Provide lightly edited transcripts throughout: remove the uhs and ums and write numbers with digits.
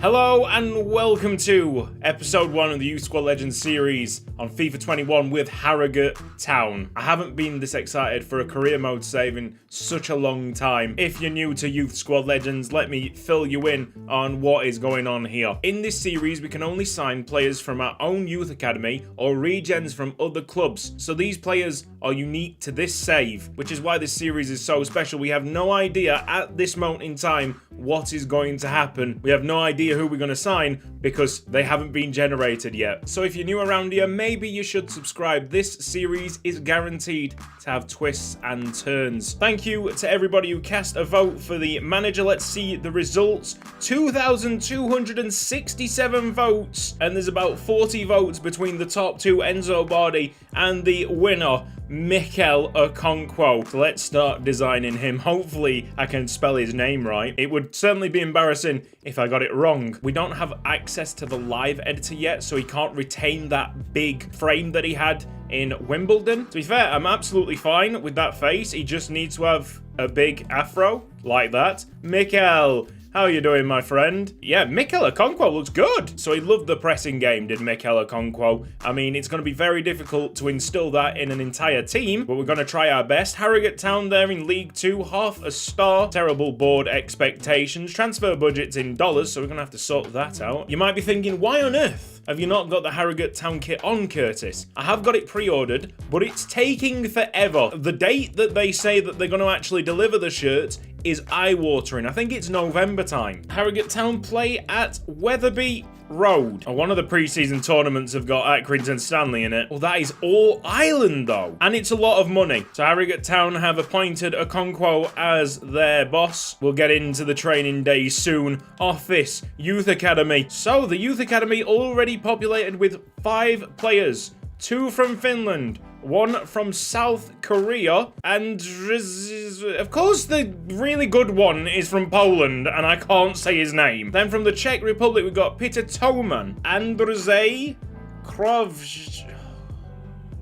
Hello and welcome to episode 1 of the Youth Squad Legends series on FIFA 21 with Harrogate Town. I haven't been this excited for a career mode save in such a long time. If you're new to Youth Squad Legends, let me fill you in on what is going on here. In this series, we can only sign players from our own youth academy or regens from other clubs. So these players are unique to this save, which is why this series is so special. We have no idea at this moment in time what is going to happen. We have no idea who we're going to sign because they haven't been generated yet. So if you're new around here, maybe you should subscribe. This series is guaranteed to have twists and turns. Thank you to everybody who cast a vote for the manager. Let's see the results. 2,267 votes, and there's about 40 votes between the top two, Enzo Bardi, and the winner, Mikel Okonkwo. So let's start designing him. Hopefully I can spell his name right. It would certainly be embarrassing if I got it wrong. We don't have access to the live editor yet, so he can't retain that big frame that he had in Wimbledon. To be fair, I'm absolutely fine with that face. He just needs to have a big afro like that. Mikel, how are you doing, my friend? Yeah, Mikel Okonkwo looks good. So he loved the pressing game, did Mikel Okonkwo. I mean, it's going to be very difficult to instill that in an entire team, but we're going to try our best. Harrogate Town there in League 2, half a star. Terrible board expectations. Transfer budget's in dollars, so we're going to have to sort that out. You might be thinking, why on earth have you not got the Harrogate Town kit on, Curtis? I have got it pre-ordered, but it's taking forever. The date that they say that they're going to actually deliver the shirt is eye-watering. I think it's November time. Harrogate Town play at Wetherby Road. One of the pre-season tournaments have got Accrington Stanley in it. Well, that is all Ireland, though. And it's a lot of money. So Harrogate Town have appointed Okonkwo as their boss. We'll get into the training days soon. Office, Youth Academy. So the Youth Academy already populated with 5 players. 2 from Finland, 1 from South Korea, and of course the really good one is from Poland, and I can't say his name. Then from the Czech Republic, we've got Peter Toman, Andrzej Krovj.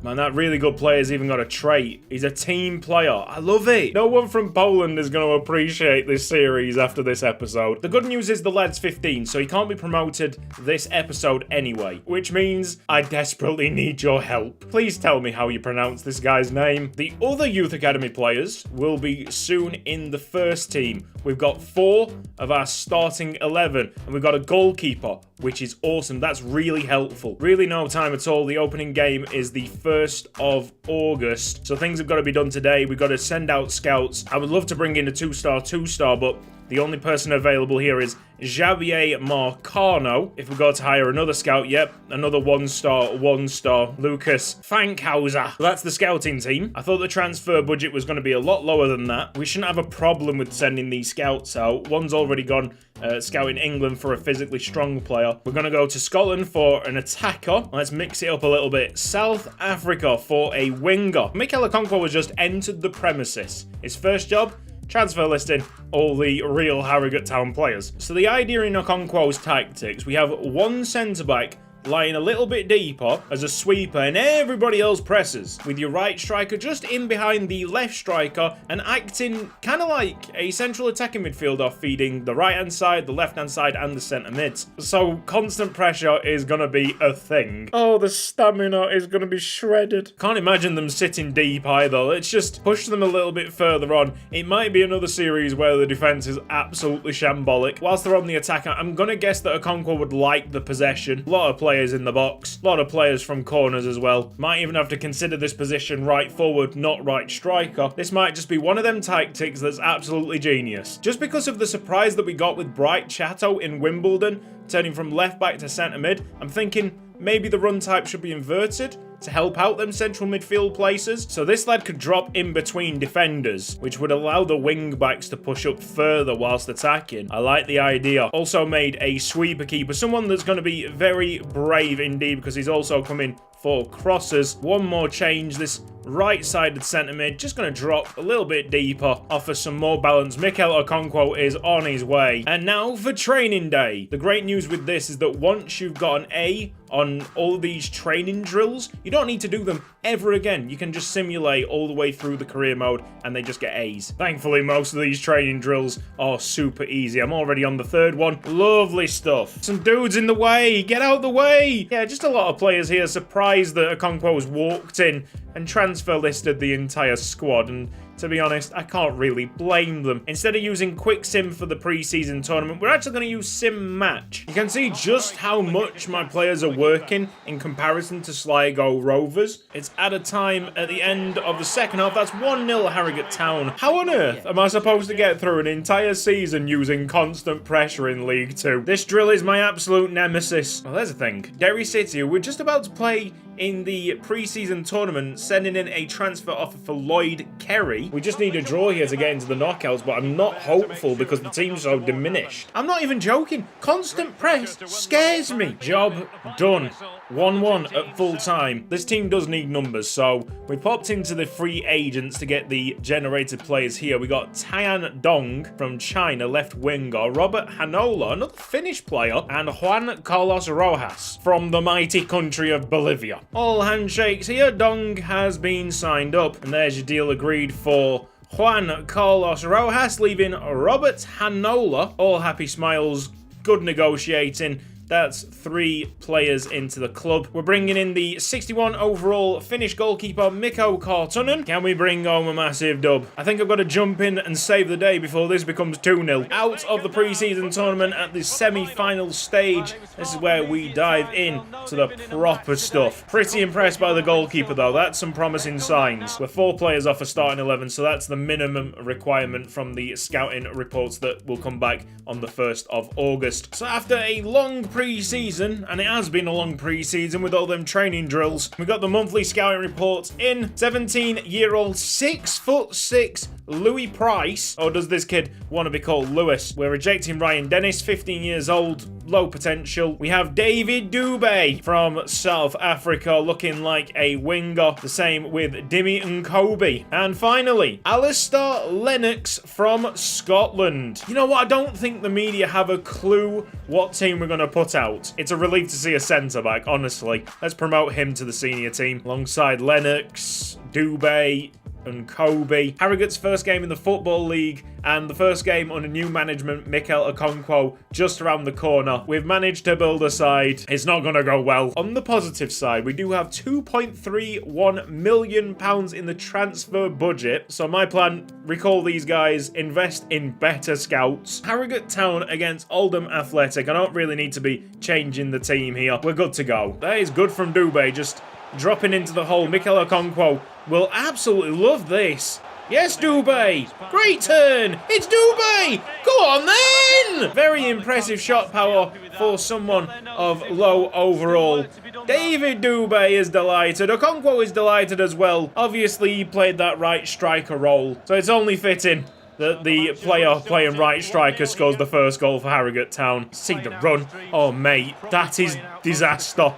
Man, that really good player's even got a trait. He's a team player. I love it. No one from Poland is going to appreciate this series after this episode. The good news is the lad's 15, so he can't be promoted this episode anyway, which means I desperately need your help. Please tell me how you pronounce this guy's name. The other Youth Academy players will be soon in the first team. We've got 4 of our starting 11, and we've got a goalkeeper, which is awesome. That's really helpful. Really no time at all. The opening game is the 1st of August, so things have got to be done today. We've got to send out scouts. I would love to bring in a 2-star, but the only person available here is Javier Marcano. If we go to hire another scout, yep, another 1-star, Lucas Fankhauser. So that's the scouting team. I thought the transfer budget was going to be a lot lower than that. We shouldn't have a problem with sending these scouts out. One's already gone scouting England for a physically strong player. We're going to go to Scotland for an attacker. Let's mix it up a little bit. South Africa for a winger. Mikel Okonkwo has just entered the premises. His first job, transfer listing all the real Harrogate Town players. So the idea in Okonkwo's tactics, we have one centre-back lying a little bit deeper as a sweeper, and everybody else presses, with your right striker just in behind the left striker and acting kind of like a central attacking midfielder, feeding the right-hand side, the left-hand side, and the centre mids. So constant pressure is going to be a thing. Oh, the stamina is going to be shredded. Can't imagine them sitting deep either. Let's just push them a little bit further on. It might be another series where the defence is absolutely shambolic. Whilst they're on the attack, I'm going to guess that Okonkwo would like the possession. A lot of players in the box. A lot of players from corners as well. Might even have to consider this position right forward, not right striker. This might just be one of them tactics that's absolutely genius. Just because of the surprise that we got with Bright Chatto in Wimbledon, turning from left back to centre mid, I'm thinking maybe the run type should be inverted to help out them central midfield places. So this lad could drop in between defenders, which would allow the wing backs to push up further whilst attacking. I like the idea. Also made a sweeper keeper, someone that's going to be very brave indeed, because he's also coming for crosses. One more change. This right-sided centre mid. Just going to drop a little bit deeper, offer some more balance. Mikel Okonkwo is on his way. And now for training day. The great news with this is that once you've got an A on all these training drills, you don't need to do them ever again. You can just simulate all the way through the career mode and they just get A's. Thankfully, most of these training drills are super easy. I'm already on the third one. Lovely stuff. Some dudes in the way. Get out the way. Yeah, just a lot of players here surprised that Okonkwo's walked in and transfer listed the entire squad, and to be honest, I can't really blame them. Instead of using Quick Sim for the pre-season tournament, we're actually going to use Sim Match. You can see just how much my players are working in comparison to Sligo Rovers. It's at a time at the end of the second half. That's 1-0 Harrogate Town. How on earth am I supposed to get through an entire season using constant pressure in League 2? This drill is my absolute nemesis. Well, there's a thing. Derry City, who we're just about to play in the pre-season tournament, sending in a transfer offer for Lloyd Kerry. We just need a draw here to get into the knockouts, but I'm not hopeful because the team's so diminished. I'm not even joking. Constant press scares me. Job done. 1-1 at full time. This team does need numbers, so we popped into the free agents to get the generated players here. We got Tian Dong from China, left winger, Robert Hanola, another Finnish player, and Juan Carlos Rojas from the mighty country of Bolivia. All handshakes here. Dong has been signed up, and there's your deal agreed for Juan Carlos Rojas, leaving Robert Hanola. All happy smiles, good negotiating. That's 3 players into the club. We're bringing in the 61 overall Finnish goalkeeper, Mikko Kartunen. Can we bring home a massive dub? I think I've got to jump in and save the day before this becomes 2-0. Out of the pre-season tournament at the semi-final stage. This is where we dive in to the proper stuff. Pretty impressed by the goalkeeper though. That's some promising signs. We're 4 players off a starting 11, so that's the minimum requirement from the scouting reports that will come back on the 1st of August. So after a long pre-season, and it has been a long pre-season with all them training drills, we got the monthly scouting reports in. 17-year-old 6'6" Louis Price, or does this kid want to be called Lewis? We're rejecting Ryan Dennis, 15 years old, low potential. We have David Dubé from South Africa, looking like a winger. The same with Dimi Nkobi. And finally, Alistair Lennox from Scotland. You know what? I don't think the media have a clue what team we're going to put out. It's a relief to see a centre-back, honestly. Let's promote him to the senior team alongside Lennox, Dubé, and Kobe. Harrogate's first game in the Football League and the first game under new management, Mikel Okonkwo, just around the corner. We've managed to build a side. It's not going to go well. On the positive side, we do have £2.31 million in the transfer budget. So my plan, recall these guys, invest in better scouts. Harrogate Town against Oldham Athletic. I don't really need to be changing the team here. We're good to go. That is good from Dubé, just dropping into the hole. Mikel Okonkwo will absolutely love this. Yes, Dubé. Great turn. It's Dubé. Go on then. Very impressive shot power for someone of low overall. David Dubé is delighted. Okonkwo is delighted as well. Obviously, he played that right striker role, so it's only fitting that the player playing right striker scores the first goal for Harrogate Town. See the run. Oh, mate, that is disaster.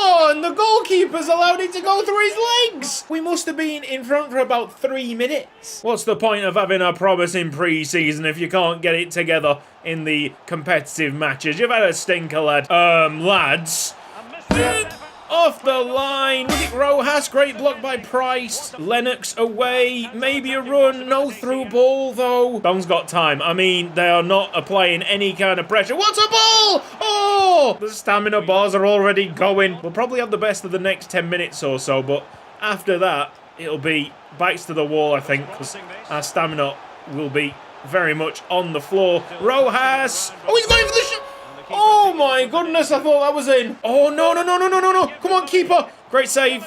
Oh, and the goalkeeper's allowed it to go through his legs. We must have been in front for about 3 minutes. What's the point of having a promising pre-season if you can't get it together in the competitive matches? You've had a stinker, lad. Lads. Off the line. Was it Rojas? Great block by Price. Lennox away. Maybe a run. No through ball, though. Dong's got time. I mean, they are not applying any kind of pressure. What's a ball? Oh! The stamina bars are already going. We'll probably have the best of the next 10 minutes or so, but after that, it'll be backs to the wall, I think, because our stamina will be very much on the floor. Rojas. Oh, he's going for the shot. Oh my goodness, I thought that was in. Oh, no. Come on, keeper. Great save.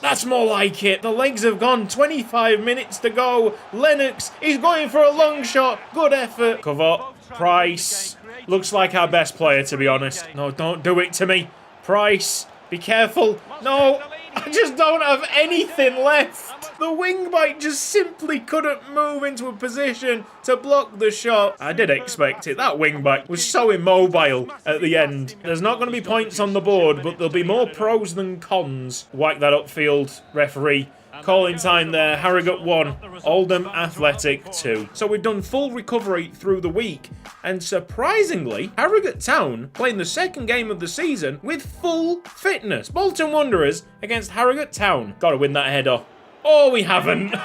That's more like it. The legs have gone. 25 minutes to go. Lennox, he's going for a long shot. Good effort. Cover. Price. Looks like our best player, to be honest. No, don't do it to me. Price, be careful. No, I just don't have anything left. The wing back just simply couldn't move into a position to block the shot. I did expect it. That wing back was so immobile at the end. There's not going to be points on the board, but there'll be more pros than cons. Whack that upfield, referee. Calling time there, Harrogate 1, Oldham Athletic 2. So we've done full recovery through the week, and surprisingly, Harrogate Town playing the second game of the season with full fitness. Bolton Wanderers against Harrogate Town. Gotta win that header. Oh, we haven't.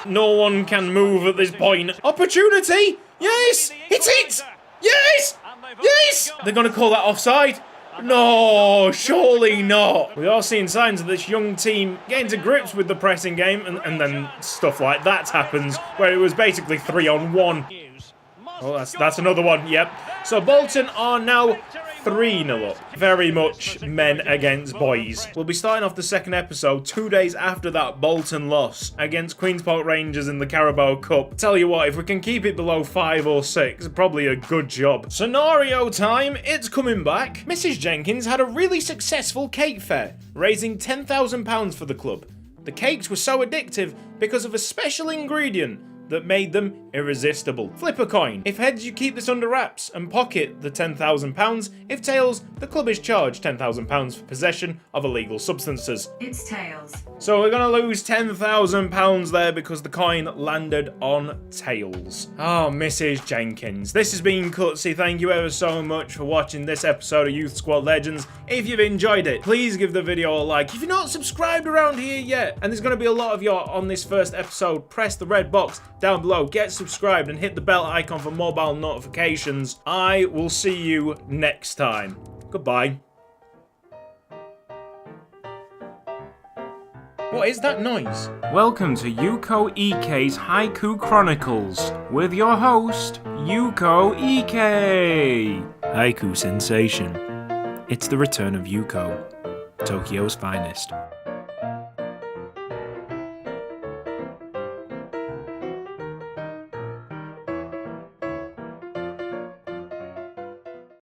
No one can move at this point. Opportunity! Yes! It's it! Yes! Yes! They're gonna call that offside. No, surely not. We are seeing signs of this young team getting to grips with the pressing game, and then stuff like that happens, where it was basically 3-on-1. Oh, that's another one, yep. So Bolton are now 3-0 up. Very much men against boys. We'll be starting off the second episode 2 days after that Bolton loss against Queen's Park Rangers in the Carabao Cup. Tell you what, if we can keep it below 5 or 6, probably a good job. Scenario time, it's coming back. Mrs. Jenkins had a really successful cake fair, raising £10,000 for the club. The cakes were so addictive because of a special ingredient that made them irresistible. Flip a coin. If heads, you keep this under wraps and pocket the £10,000. If tails, the club is charged £10,000 for possession of illegal substances. It's tails. So we're gonna lose £10,000 there because the coin landed on tails. Oh, Mrs. Jenkins. This has been Cutsy. Thank you ever so much for watching this episode of Youth Squad Legends. If you've enjoyed it, please give the video a like. If you're not subscribed around here yet, and there's gonna be a lot of you on this first episode, press the red box down below, get subscribed, and hit the bell icon for mobile notifications. I will see you next time. Goodbye. What is that noise? Welcome to Yuko Ike's Haiku Chronicles with your host, Yuko Ike. Haiku sensation. It's the return of Yuko, Tokyo's finest.